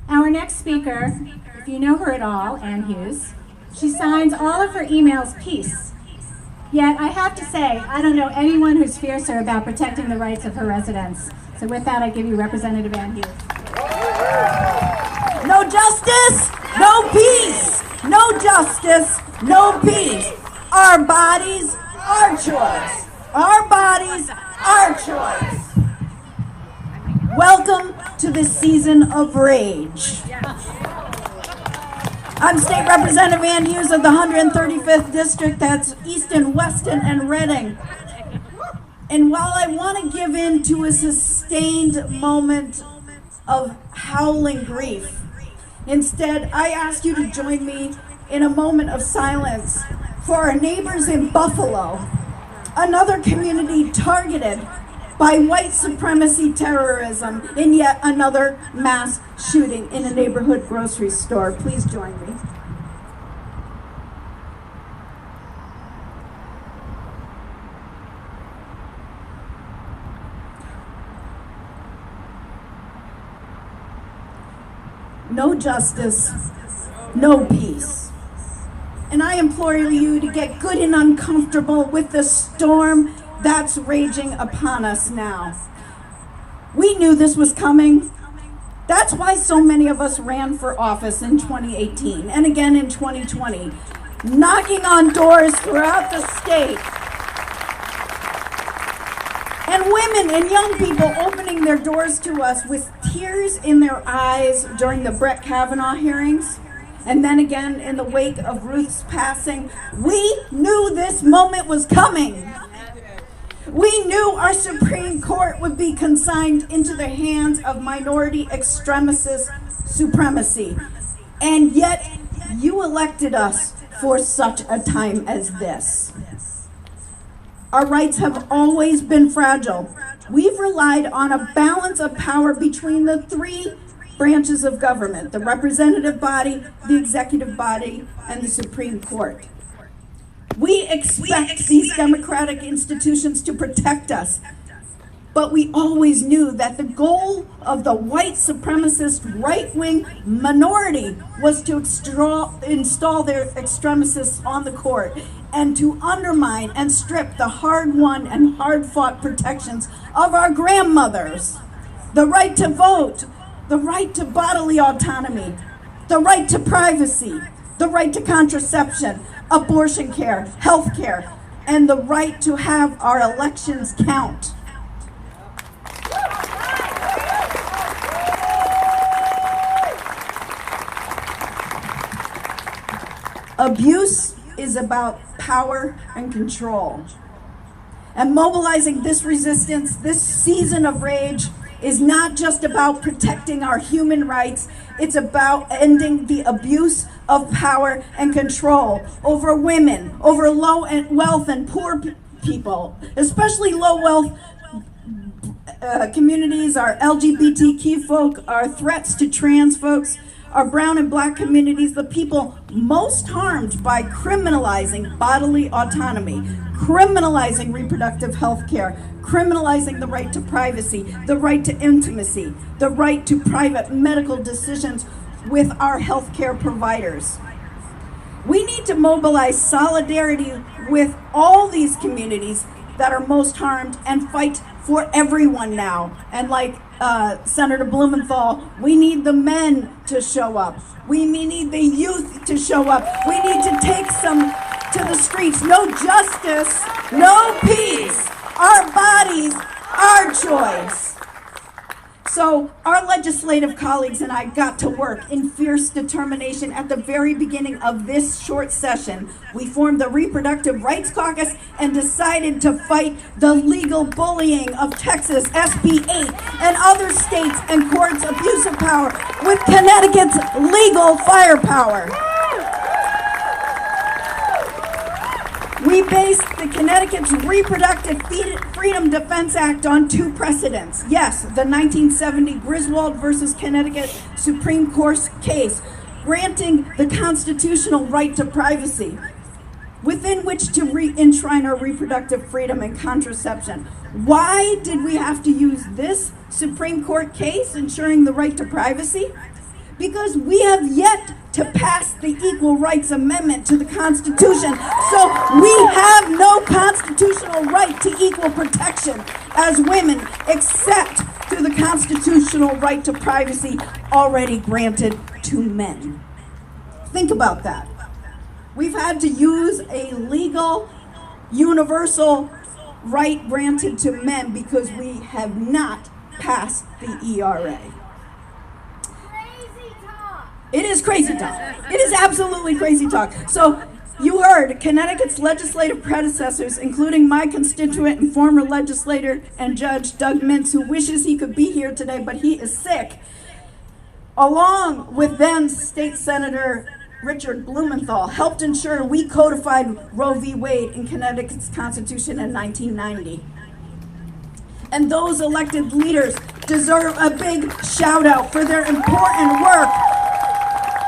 Our next speaker, if you know her at all, Ann Hughes, she signs all of her emails peace. Yet I have to say, I don't know anyone who's fiercer about protecting the rights of her residents. So with that, I give you Representative Ann Hughes. No justice, no peace. No justice, no peace. Our bodies, our choice. Our bodies, our choice. Welcome to the season of rage. I'm State Representative Ann Hughes of the 135th District. That's Easton, Weston, and Reading. And while I want to give in to a sustained moment of howling grief, instead, I ask you to join me in a moment of silence for our neighbors in Buffalo, another community targeted by white supremacy terrorism in yet another mass shooting in a neighborhood grocery store. Please join me. No justice, no peace. And I implore you to get good and uncomfortable with the storm that's raging upon us now. We knew this was coming. That's why so many of us ran for office in 2018 and again in 2020, knocking on doors throughout the state. And women and young people opening their doors to us with tears in their eyes during the Brett Kavanaugh hearings, and then again in the wake of Ruth's passing. We knew this moment was coming. We knew our Supreme Court would be consigned into the hands of minority extremist supremacy. And yet, you elected us for such a time as this. Our rights have always been fragile. We've relied on a balance of power between the three branches of government: the representative body, the executive body, and the Supreme Court. We expect these democratic institutions to protect us, but we always knew that the goal of the white supremacist right-wing minority was to install their extremists on the court and to undermine and strip the hard-won and hard-fought protections of our grandmothers: the right to vote, the right to bodily autonomy, the right to privacy, the right to contraception, abortion care, health care, and the right to have our elections count. Abuse is about power and control. And mobilizing this resistance, this season of rage, is not just about protecting our human rights. It's about ending the abuse of power and control over women, over low wealth and poor people, especially low wealth communities, our LGBTQ folk, our threats to trans folks, our brown and black communities, the people most harmed by criminalizing bodily autonomy, criminalizing reproductive health care, criminalizing the right to privacy, the right to intimacy, the right to private medical decisions with our healthcare providers. We need to mobilize solidarity with all these communities that are most harmed and fight for everyone now. And like Senator Blumenthal, we need the men to show up. We need the youth to show up. We need to take some to the streets. No justice, no peace. Our bodies, our choice. So our legislative colleagues and I got to work in fierce determination at the very beginning of this short session. We formed the Reproductive Rights Caucus and decided to fight the legal bullying of Texas, SB 8, and other states and courts' abuse of power with Connecticut's legal firepower. We based the Connecticut's Reproductive Freedom Defense Act on two precedents. Yes, the 1970 Griswold versus Connecticut Supreme Court case, granting the constitutional right to privacy, within which to enshrine our reproductive freedom and contraception. Why did we have to use this Supreme Court case ensuring the right to privacy? because we have yet to pass the Equal Rights Amendment to the Constitution. So we have no constitutional right to equal protection as women, except through the constitutional right to privacy already granted to men. Think about that. We've had to use a legal, universal right granted to men because we have not passed the ERA. Crazy talk. It is crazy talk. It is absolutely crazy talk. So you heard Connecticut's legislative predecessors, including my constituent and former legislator and judge Doug Mintz, who wishes he could be here today, but he is sick, along with then State Senator Richard Blumenthal, helped ensure we codified Roe v. Wade in Connecticut's Constitution in 1990. And those elected leaders deserve a big shout out for their important work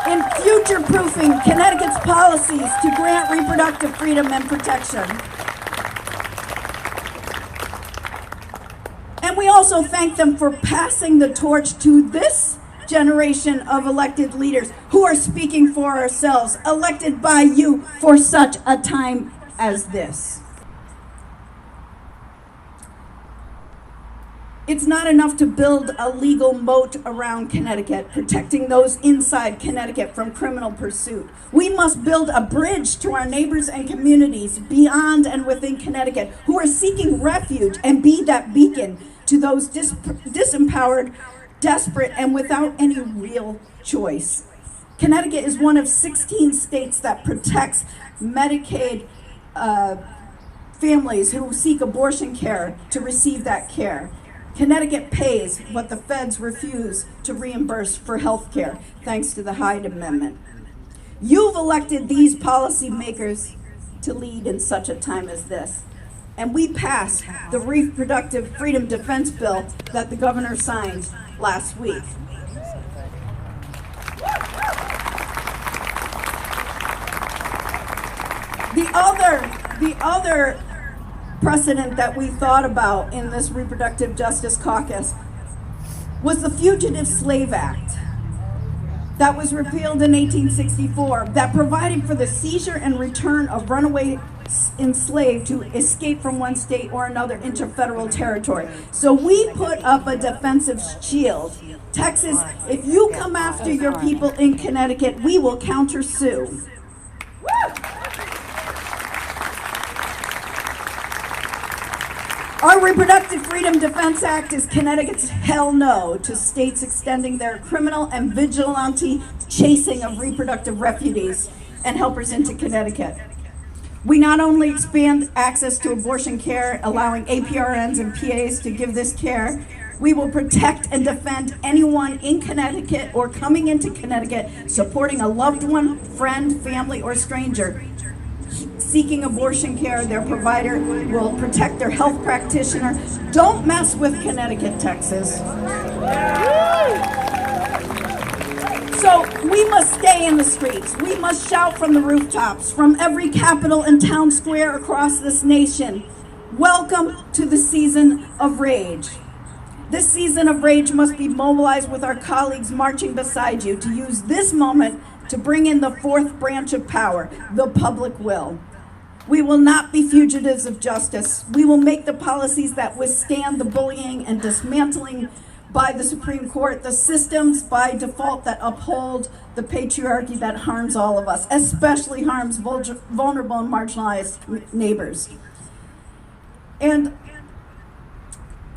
in future-proofing Connecticut's policies to grant reproductive freedom and protection. And we also thank them for passing the torch to this generation of elected leaders who are speaking for ourselves, elected by you for such a time as this. It's not enough to build a legal moat around Connecticut, protecting those inside Connecticut from criminal pursuit. We must build a bridge to our neighbors and communities beyond and within Connecticut who are seeking refuge, and be that beacon to those disempowered, desperate, and without any real choice. Connecticut is one of 16 states that protects Medicaid families who seek abortion care to receive that care. Connecticut pays what the feds refuse to reimburse for health care, thanks to the Hyde Amendment. You've elected these policymakers to lead in such a time as this. And we passed the Reproductive Freedom Defense Bill that the governor signed last week. The other precedent that we thought about in this Reproductive Justice Caucus was the Fugitive Slave Act that was repealed in 1864 that provided for the seizure and return of runaway enslaved to escape from one state or another into federal territory. So we put up a defensive shield. Texas, if you come after your people in Connecticut, we will counter-sue. Our Reproductive Freedom Defense Act is Connecticut's hell no to states extending their criminal and vigilante chasing of reproductive refugees and helpers into Connecticut. We not only expand access to abortion care, allowing APRNs and PAs to give this care, we will protect and defend anyone in Connecticut or coming into Connecticut supporting a loved one, friend, family, or stranger seeking abortion care. Their provider will protect their health practitioner. Don't mess with Connecticut, Texas. So we must stay in the streets. We must shout from the rooftops, from every capitol and town square across this nation. Welcome to the season of rage. This season of rage must be mobilized with our colleagues marching beside you to use this moment to bring in the fourth branch of power, the public will. We will not be fugitives of justice. We will make the policies that withstand the bullying and dismantling by the Supreme Court, the systems by default that uphold the patriarchy that harms all of us, especially harms vulnerable and marginalized neighbors. And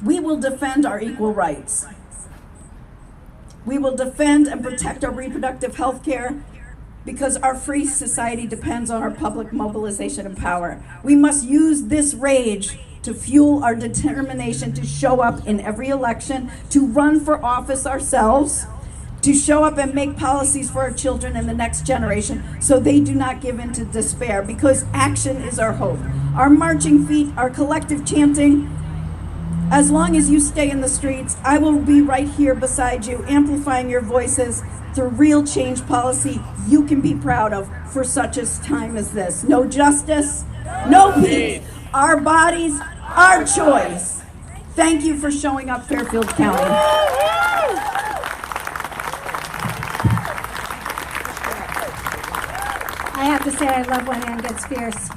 we will defend our equal rights. We will defend and protect our reproductive health care because our free society depends on our public mobilization and power. We must use this rage to fuel our determination to show up in every election, to run for office ourselves, to show up and make policies for our children and the next generation so they do not give in to despair, because action is our hope. Our marching feet, our collective chanting, as long as you stay in the streets, I will be right here beside you, amplifying your voices through real change policy you can be proud of for such a time as this. No justice, no peace. Our bodies, our choice. Thank you for showing up, Fairfield County. I have to say I love when Ann gets fierce.